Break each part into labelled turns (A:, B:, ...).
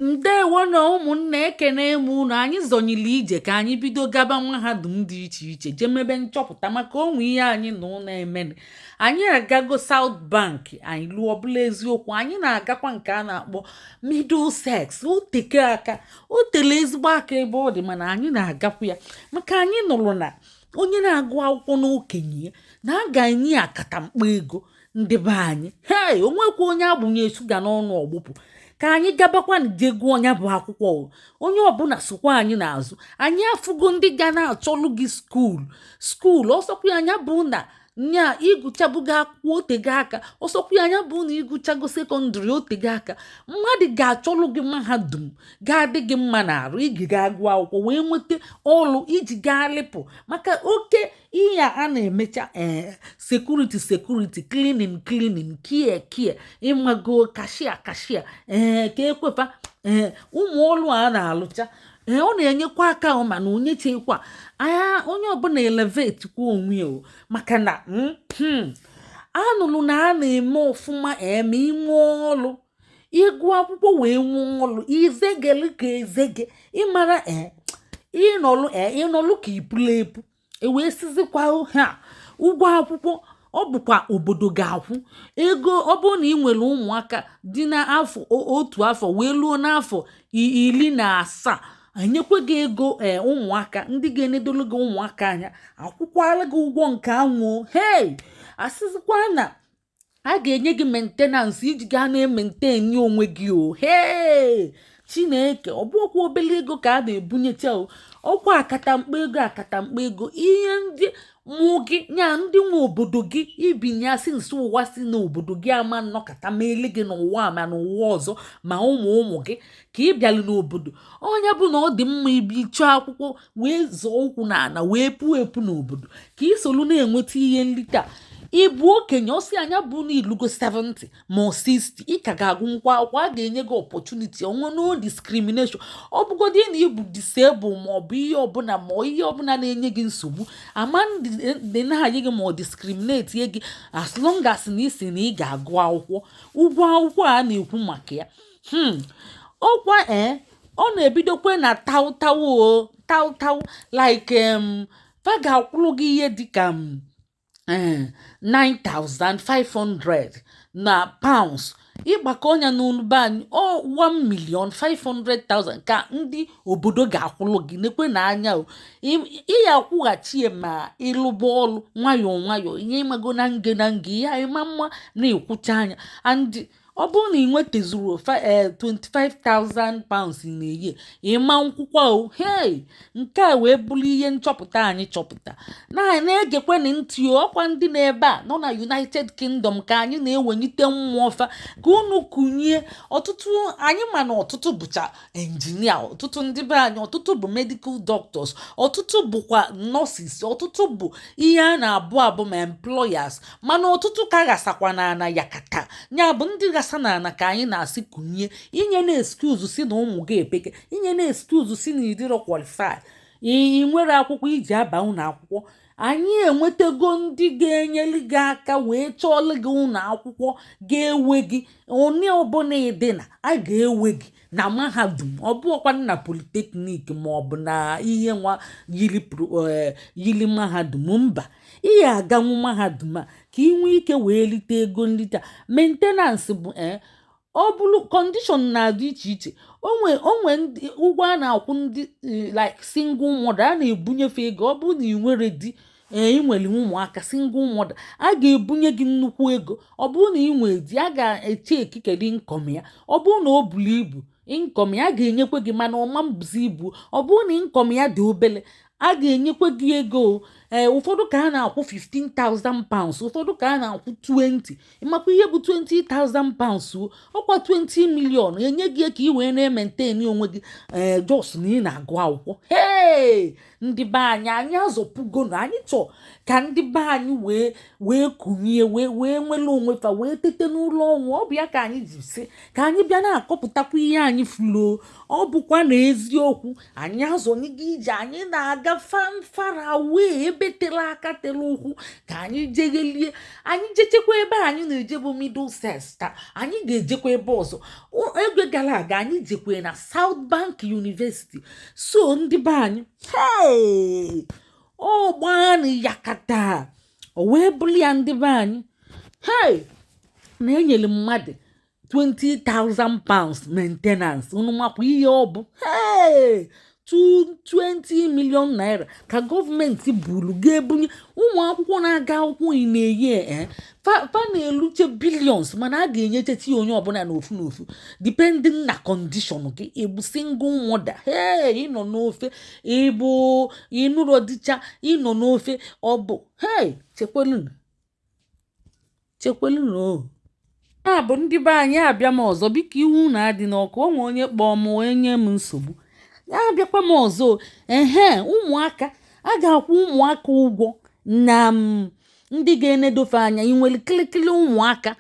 A: Ndewo na ụmụnna, ekene m unu. Anyị zọnyili ije ka anyị bido gaba mahadum dị iche iche jee mebe nchọpụta maka onwe ihe anyị na ụlọ emene. Anyị agago South Bank, anyị lụọ ọbụla eziokwu. Anyị na-agakwa nke a na-akpọ Middlesex. Oteke aka, o tele ezigbo aka ebe ọ dị, mana anyị na-agakwa ya maka anyị nụrụ na onye na-agụ akwụkwọ n'okenye na a ga-enye ya akatamkpa ego. Ndị be anyị, hei, onwekwa onye agbụnye shuga n'ọnụ ọgbụpụ. Ka anyị gabakwa je gụọ ọnya bụ akwụkwọ. Onye ọbụla sokwa anyị n'azụ. Anyị afụgo ndị ga na-achọlụ gị skuul ọsọkwa anya bụ na nya ịgụchabugo akwụkwọ otego aka, ọsọkwa anya bụ na ịgụchago sekọndịrị otego aka. Mmadụ ga-achọlụ gị mahadum ga-adị gị mma n'arụ, iji gaa gụọ akwụkwọ wee nweta ọlụ iji gaa lịpụ maka oke ihe a na-emecha sekuriti klinin kie ịmago kashia ka ekwefa ụmụ ọlụ a na-alụcha. Ọ na-enyekwa aka mana onye chekwa anya onye ọbụla elevate kwa onwe o maka na anụrụ na a na-eme ọfụma eme ime ọlụ ịgụ akwụkwọ wee nwee ọlụ izegeli ka ezege ịmara ịnọlụ ka ipulu epu ewee sizikwa ha ụgwọ akwụkwọ. Ọ bụkwa obodo ga-akwụ ego. Ọ bụrụ na ị nwere ụmụaka dị n'afọ otu afọ wee luo n'afọ 17 enyekwa gị ego ụmụaka ndị ga-enedolu gị ụmụaka anya, akwụkwala gị ụgwọ nke anwụ. Hei, asịzikwa na a ga-enye gị mentenans iji gaa na-ementeni onwe gị o. Hei, Chineke, ọ bụkwa obere ego ka a na-ebunyecha ọkwa akatamkpa ego ihe ndị mụ gị nya ndị nwe obodo gị ibinye asị nso ụwa si n'obodo gị ama nnọkọta ma ele gị n'ụwa ma n'ụwa ọzọ ma ụmụ gị ka ị bịalụ n'obodo. Onye bụ na ọ dị mma ibi chọọ akwụkwọ wee zọọ ụkwụ n'ala wee puo epu n'obodo ka isolu na-enweta ihe nlite a. Ịbụ okenye ọsị anya bụ na ilugo 70 ma 60 ị ka ga-agụ nkwa akwụkwọ. A ga-enye gị opportunity onwe no discrimination. Ọ bụgodị na ịbụ disable ma ọ bụ ihe ọbụla na-enye gị nsogbu ama ndị na-enye gị ma ọ discriminate ye gị as long as na isi na ị ga-agụ akwụkwọ. Ụgwọ akwụkwọ a na-ekwu maka ya ọkwa ọ na-ebidokwe na taụ like fa ga-akwụrụ gị ihe dịka 9,500 na pounds ịgbakọ ọnya n'ụlọbe anyị 1,500,000 ka ndị obodo ga-akwụrụ gị. Nekwe na anya ya akwụghachi ma ịlụba ọlụ nwayọọ ihe ịmago na nge ihe ịma mma na-ekwucha anya. And ọ bụrụ na ị nwetazuru 25,000 pounds na-eyi ịma nkwụkwọ o. Hei, nke a wee bụrụ ihe nchọpụta anyị chọpụta na-egekwe na ntị ọkwa ndị na-ebe a nọ na United Kingdom ka anyị na-ewenyite mmụọ fa ka unu kụnye ọtụtụ. Anyị ma na ọtụtụ bụcha injinia, ọtụtụ ndị be anyị ọtụtụ bụ medical doctors, ọtụtụ bụkwa nurses, ọtụtụ bụ ihe a na-abụ ma employers, mana ọtụtụ ka ghasakwa na ana yakata nya bụ ndị na ka anyị na-asị kụnye inye na excuse si na ụmụ gị epeke, inye na excuse si na ịdịrọ qualify ị nwere akwụkwọ iji aba ụlọ akwụkwọ. Anyị enwetago ndị ga-enyeli gị aka wee chọọlụ gị ụlọ akwụkwọ ga-ewe gị onye ọbụla ịdịna a ga-ewe gị na mahadum. Ọ bụọkwa na polytechnic ma ọ bụ na ihe nwa yili mahadum. Mba, ị ya aganwu mahadum a ka ị nwee ike wee lite ego nlite. Maintenance bụ ọ bụrụ kọndishọn na-adị iche iche. Onwe ndị ụgwọ a na-akwụ ndị like single mother a na-ebunyefe ego. Ọ bụrụ na ị nwere di ị nwere ụmụaka single mother a ga-ebunye gị nnukwu ego. Ọ bụrụ na ị nwere di a ga-eche ekikere income ya. Ọ bụrụ na o buru ibu income ya ga-enyekwe gị mana ọma mbụzi ibu. Ọ bụrụ na income ya dị obele a ga-enyekwa gị ego. Ụfọdụ ka a na-akwụ 15,000 pounds, ụfọdụ ka a na-akwụ 20. Ịmakwa ihe bụ 20,000 pounds ọkwa 20 million enye gị ka ị wee na-ementeni onwe gị jos na ị na-agụ akwụkwọ. Hei, ndị be anyị azọpụgo na anyị chọọ ka ndị be anyị wee kụnye wee nwere onwe fa wee tete n'ụlọ ọnwụ. Ọ bụ ya ka anyị ji si ka anyị bịa na-akọpụtakwa ihe anyị fulo. Ọ bụkwa na eziokwu anyị azọnye gị ije anyị na-aga aga far away ebe tere aka tere ụkwụ ka anyị jegelie anyị jechekwa ebe anyị na-eje bụ Middlesex taa anyị ga-ejekwa ebe ọzọ ego gara aga anyị jekwe na South Bank University so ndị be anyị hey ọ gbanụ yakata o wee bụrụ ya ndị be anyị hey na-enyere mmadụ 20,000 pounds maintenance unu makwa ihe ọ bụ hey 20 million naira ka gọọmenti buru ga-ebunye ụmụ akwụkwọ na-aga akwụkwọ ị na-eyi fa na-eluche billions mana a ga-enyechechi onye ọbụla n'ofu depending na condition gị ịbụ single mother hey ịnọ n'ofe ịbụ ịnụrụ dịcha ịnọ n'ofe ọ bụ hey chekwelunu bụ ndị be anyị abịa m ọzọ biko iwu na-adị n'ọkụ onwe onye kpọọ m onye nye m nsogbu ya abịakwa m ọzọ ụmụaka a ga-akwụ ụmụaka ụgwọ na ndị ga-enedofe anya inwere kilikili ụmụaka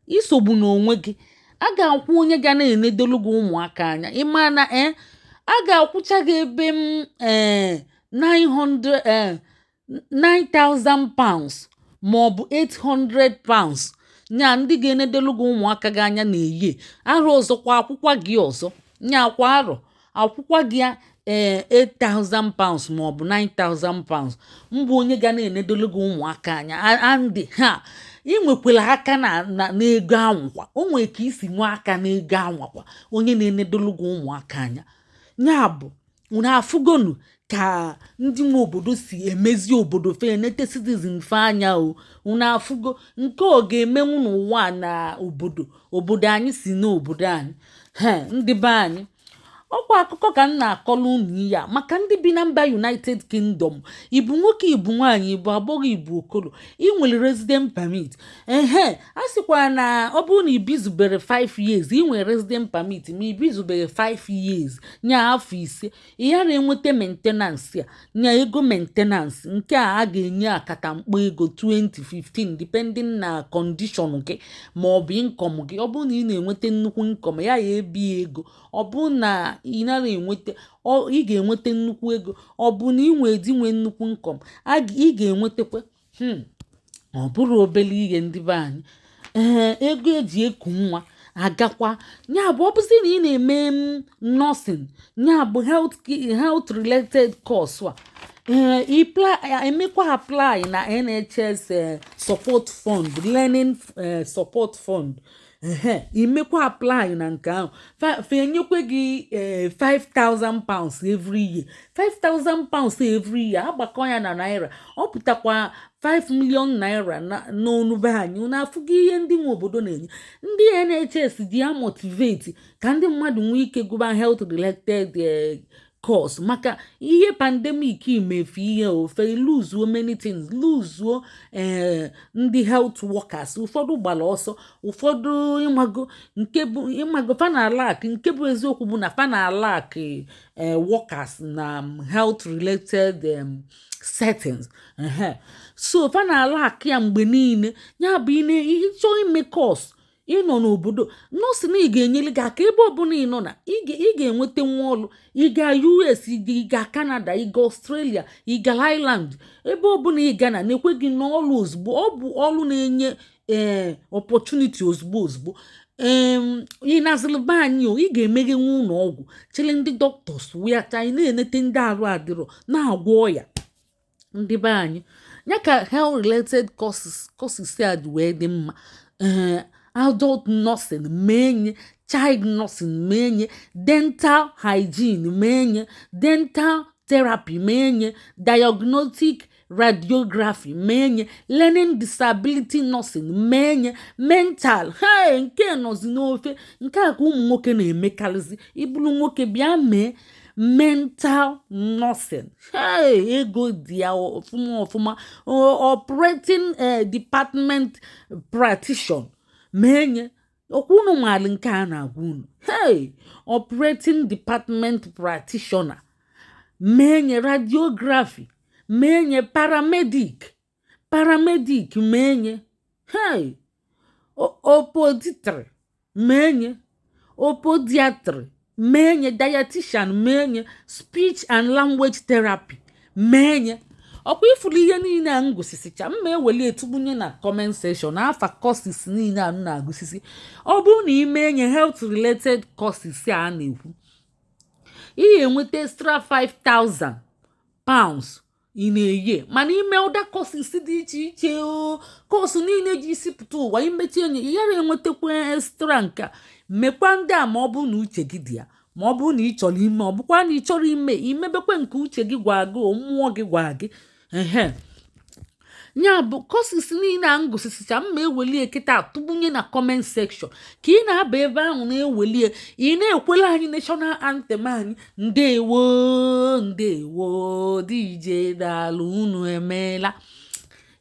A: isogbu n'onwe gị a ga-akwụ onye ga na-enedolu gị ụmụaka anya ịma na a ga-akwụcha gị ebe 9,000 pounds maọbụ 800 pounds nya ndị ga-enedelu gị ụmụaka gị anya na-eyi arụ ọzọkwa akwụkwa gị ọzọ nya kwa arọ akwụkwa gị 8,000 pounds maọbụ 9,000 pounds mbụ onye ga na-enedelu gị ụmụaka anya andị ha ị nwekwara aka n'ego anwakwa o nwere ka isi nwe aka n'ego anwakwa onye na-enedelu gị ụmụaka anya nya bụ unu afụgonu ka ndị nwe obodo si emezi obodo fe enete citizen fe anya unu afụgo nke ọ ga-emenwu n'ụwa na obodo anyị si n'obodo anyị ndị be anyị ọkwa akụkọ ka m na-akọrọ unu ihe a maka ndị bi na mba United Kingdom ịbụ nwoke ịbụ nwaanyị ịbụ agbọghọ ịbụ okoro ị nwere resident permit a sịkwa na ọ bụrụ na ibizubere 5 years ị nwere resident permit ma ibizubere 5 years nya afọ 5 ị yara enweta maintenance ya nya ego maintenance nke a ga-enye akatamkpo ego 2015 depending na condition gị ma ọ bụ income gị ọ bụrụ na ị na-enweta nnukwu income ya ebi ego ọ bụ na ị nara enweta ị ga-enweta nnukwu ego ọ bụ na ị nwee di nwee nnukwu nkọm ị ga-enwetakwa ọ bụrụ obere ihe ndị be anyị ego eji eku nwa agakwa nya bụ ọ bụzi na ị na-eme nursing nya bụ health related course emekwa apply na NHS support fund learning support fund imekwa apply na nke ahụ fenyekwe gị 5,000 pounds every year 5,000 pounds every year agbakọ ya na naira ọ pụtakwa 5 million naira n'onube anyị na-afụgo ihe ndị nwe obodo na-enye ndị NHS dị ya motivate ka ndị mmadụ nwee ike gụba health related course maka ihe pandemic imefu ihe ofe luzuo many things luzuo ndị health workers ụfọdụ gbara ọsọ ụfọdụ ịmago fanalak nke bụ eziokwu bụ na fanalak workers na health related settings so fanalak ya mgbe niile ya bụ ịchọ ime course ịnọ n'obodo nọọsụ na ị ga-enyere gị aka ebe ọbụla ị nọ na ị ga-enweta nwa ọrụ ịga US ịga Canada ịga Australia ịga Ireland ebe ọbụla ị ga na-ekwe gị n'ọrụ ozugbo ọ bụ ọrụ na-enye opportunity ozugbo ị nazịrị be anyị ị ga-emeghe nwa ụlọ ọgwụ chere ndị doctors wee ata anyị na-enete ndị arụ adịrọ na-agwọ ọya ndị be anyị ya ka health related courses a dị wee dị mma adult nursing menye child nursing menye dental hygiene menye dental therapy menye diagnostic radiography menye learning disability nursing menye mental nke nọzi n'ofe nke a ka ụmụ nwoke na-emekarịzi ịbụrụ nwoke bịa mee mental nursing ego dị ya ọfụma operating department practitioner menye okwu unu maali nke a na-agwa unu operating department practitioner menye radiography menye paramedic menye opodiatry menye opodiatry menye dietitian menye speech and language therapy menye ọkwa ifulu ihe niile a ngụsisicha mma eweli etugbunye na comment section afa courses niile a na-agụsisi ọ bụrụ na ime nye health related courses a na-ekwu ị enweta extra 5,000 pounds ị na-eye mana ime ụda courses dị iche iche kọọsụ niile ji isi pụta ụwa imechi enye ị yara enwetakwa extra nke mmekwa ndị a ma ọ bụrụ na uche gị dị ya ma ọ bụrụ na ị chọrọ ime ọ bụkwa na ị chọrọ ime imebekwe nke uche gị gwa gị mmụọ gị gwa gị nya bụ courses niile a ngụsisicha mma ewelie kịta atụbunye na comment section ka ị na-aba ebe ahụ na-ewelie ị na-ekwela anyị national anthem anyị ndewo ndewo DJ daalụ unu emeela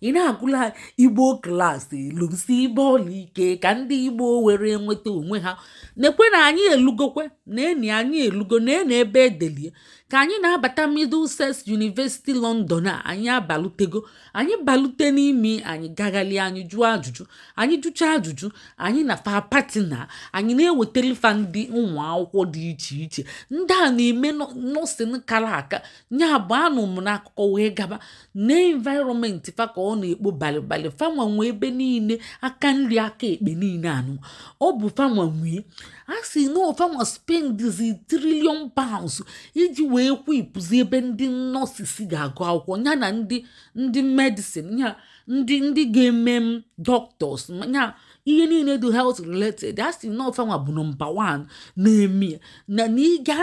A: ị na-agụla Igbo klaasị lụsi bọọlụ ike ka ndị Igbo were nweta onwe ha nekwe na anyị elugokwe na-eni anyị elugo na ebe edelie ka anyị na-abata Middlesex University London a anyị abalutego anyị balute n'ime anyị gaghali anyị jụọ ajụjụ anyị jụcha ajụjụ anyị na fa patina anyị na-ewetara fa ndị ụmụ akwụkwọ dị iche iche ndị a na-eme nọọsịn kara aka nya bụ anụ m n'akụkọ wee gaba na environment fa ka ọ na-ekpo balịbalị fanwa nwee ebe niile aka nri aka ekpe niile anụ ọ bụ fanwa nwee a sị na fanwa spendizi £1 trillion iji wee kwipụzi ebe ndị nọọsịs ga-agụ akwụkwọ ya na ndị medicine ya ndị ga-eme m doctors ya ihe niile dị health related a sị na fanwa bụ nọmba 1 na-eme na ịga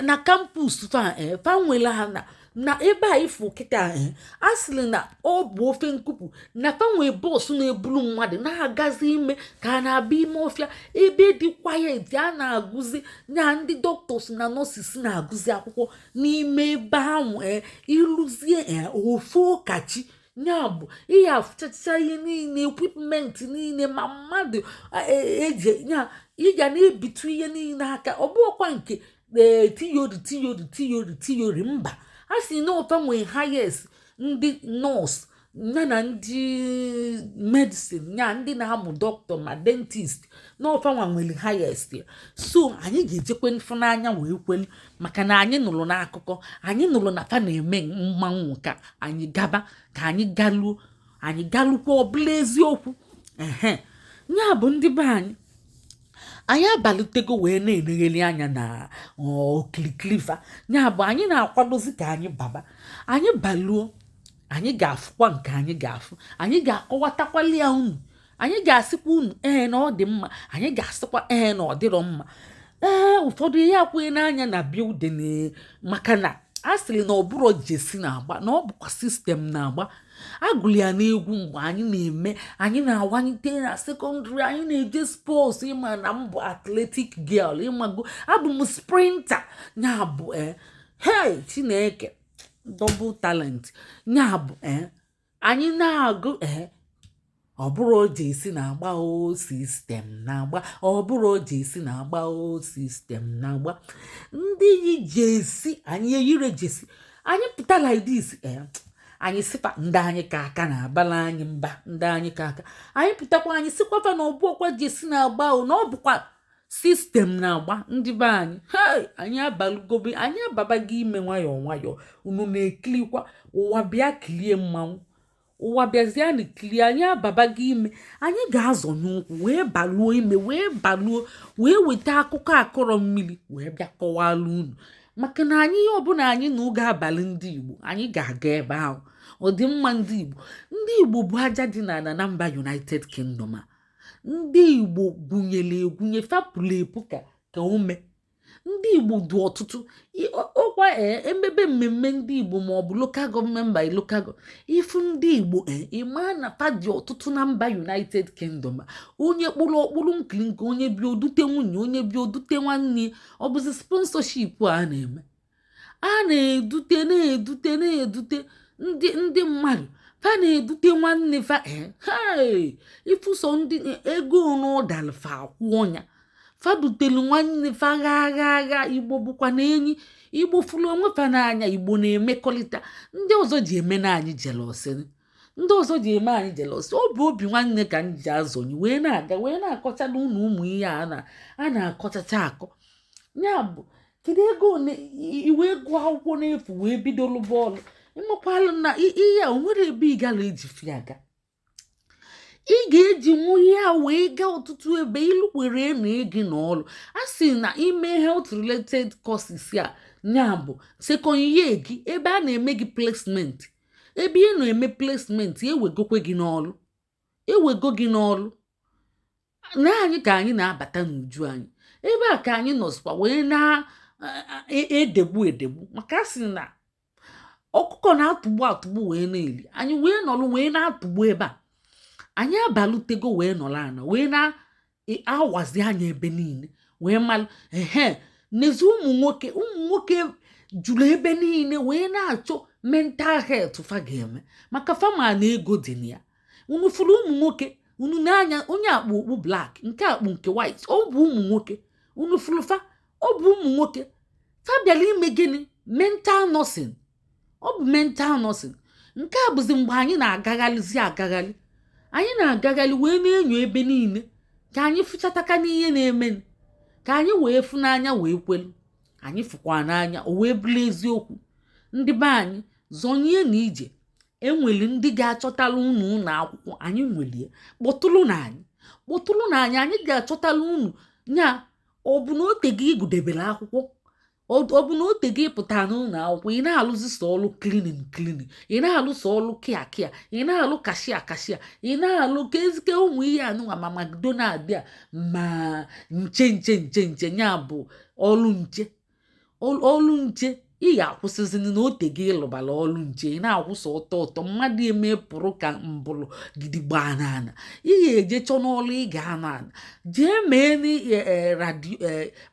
A: na campus fa nwere ha na ebe a ifu kịta a sịrị na ọ bụ ofe nkupu na fanwe bọọsụ na-ebulu mmadụ na-agazi ime ka a na-abịa ime ọfịa ebe dị quiet a na-agụzi na ndị doctors na nurses na-agụzi akwụkwọ n'ime ebe ahụ ịlụzie ofu ụkachi ya bụ ihe afụchacha ihe niile equipment niile ma mmadụ eji ya ị ga na-ebitu ihe niile aka ọ bụkwa nke tiyori mba a sị na ụfa nwee highest ndị nọọsụ ya na ndị medicine ya ndị na-amụ dọkịta ma dentist na ụfa nwa nwere highest so anyị ga-ejekwe n'anya wee kwelu maka na anyị nụrụ n'akụkọ anyị nụrụ na fa na-eme mmanwụ ka anyị gaba ka anyị galukwa ọbụla eziokwu ya bụ ndị be anyị abalutego wee na-enegheli anya na okilikilifa ya bụ anyị na-akwadozi ka anyị baba anyị baluo anyị ga-afụkwa nke anyị ga-afụ anyị ga-akọwatakwali ya unu anyị ga-asịkwa unu na ọ dị mma anyị ga-asịkwa na ọ dịrọ mma ụfọdụ ihe akwụghị n'anya na building maka na a sịrị na ọ bụrụ jesi na-agba na ọ bụkwa sistem na-agba agụlụ ya n'egwu mgbe anyị na-eme anyị na-awanyite na sekọndịrị anyị na-eje sports ịma na mbụ athletic girl ịmago abụ m sprinter ya bụ Chineke double talent ya bụ anyị na-agụ ọ bụrụ jesi na-agba sistem na-agba ọ bụrụ jesi na-agba sistem na-agba ndị yi jesi anyị eyire jesi anyị pụta like this anyị sịkwa ndị anyị ka aka na-abala anyị mba ndị anyị ka aka anyị pụtakwa anyị sịkwafa na ọbụ ọkwa jesi na-agba na ọ bụkwa sistem na-agba ndị be anyị anyị abalugobe anyị ababago ime nwayọọ nwayọọ unu na-ekilikwa ụwa bịa kilie mmanwụ ụwa bịazie na kilie anyị ababago ime anyị ga-azọ n'ụkwụ wee baluo ime wee baluo wee weta akụkọ akọrọ mmiri wee bịa kọwalụ unu maka na anyị ihe ọbụla anyị na oge abalị ndị Igbo anyị ga-aga ebe ahụ ọdịmma ndị Igbo bụ aja dị n'ala na mba United Kingdom ndị Igbo gụnyere egwunye fapụrụ epu ka ume ndị Igbo dị ọtụtụ ọkwa emebe mmemme ndị Igbo ma ọ bụ lokal gọọmenti by lokal ifu ndị Igbo ịma na fadị ọtụtụ na mba United Kingdom onye kpụrụ ọkpụrụ nkiri onye bi odute nwunye onye bi odute nwanne ọ bụzi sponsorship a na-eme a na-edute ndị mmadụ fa na-edute nwanne fa ifuso ndị ego n'ụdalụ fa akwụ ya fadutelu nwanne fa agha Igbo bụkwa na enyi Igbo fụrụ onwe fa n'anya Igbo na-emekọrịta ndị ọzọ ji eme na anyị jelosi ọ bụ obi nwanne ka anyị ji azọnyi wee na-aga wee na-akọcha na ụmụ ihe a na-akọchacha akọ ya bụ kedu ego iwe ego akwụkwọ n'efu wee bido lụba ọlụ ịmakwalụ na ihe a onwere ebe ị gara eji fia aga ị ga-eji mụ ya wee gaa ọtụtụ ebe ịlụkwere na ego na ọlụ a sị na ime health related courses a nya bụ second year gị ebe a na-eme gị placement ebe ị na-eme placement ewegokwe gị n'ọlụ ewego gị n'ọlụ na anyị ka anyị na-abata n'uju anyị ebe a ka anyị nọzikwa wee na-edegbu maka a sị na ọkụkọ na-atụgbu atụgbu wee na-eli anyị wee nọlụ wee na-atụgbu ebe a anyị abalutego wee nọrọ ana wee na-awazi anya ebe niile wee malụ n'ezi ụmụ nwoke juru ebe niile wee na-achọ mental health fa ga-eme maka fama na ego dị na ya unu fụrụ ụmụ nwoke unu n'anya onye akpụ okpu black nke akpụ nke white ọ bụ ụmụ nwoke unu fụrụ fa ọ bụ ụmụ nwoke fa bịara ime gịnị mental nursing ọ bụ mental nursing nke a bụzi mgbe anyị na-agagharị anyị na-agagharị wee na-enyo ebe niile ka anyị fụchataka n'ihe na-eme ka anyị wee fụ n'anya wee kwelu anyị fụkwa n'anya o wee bụrụ eziokwu ndị be anyị zọnye na ije enwere ndị ga-achọtala unu ụlọ akwụkwọ anyị nwelie kpọtụrụ na anyị ga-achọtala unu nya ọ bụ na otegị igudebere akwụkwọ ọ bụ na otegị ịpụtara n'ụlọ akwụkwọ ị na-alụzi sọ ọlụ klinin ị na-alụ sọ ọlụ kia ị na-alụ kashia ị na-alụ ka ezike ụmụ ihe anụnwa ma McDonald a ma nche nya bụ ọlụ nche ị ga-akwụsịzi na otegị ịlụbala ọlụ nche ị na-akwụsị ụtọ mmadụ eme pụrụ ka mbụlụ gidigba n'ala ị ga-eje chọ n'ọlụ ị ga-anọ ala jee mee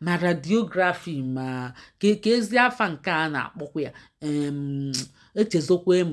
A: ma radiografi ma ka ezi afa nke a na-akpọkwa ya echezokwe m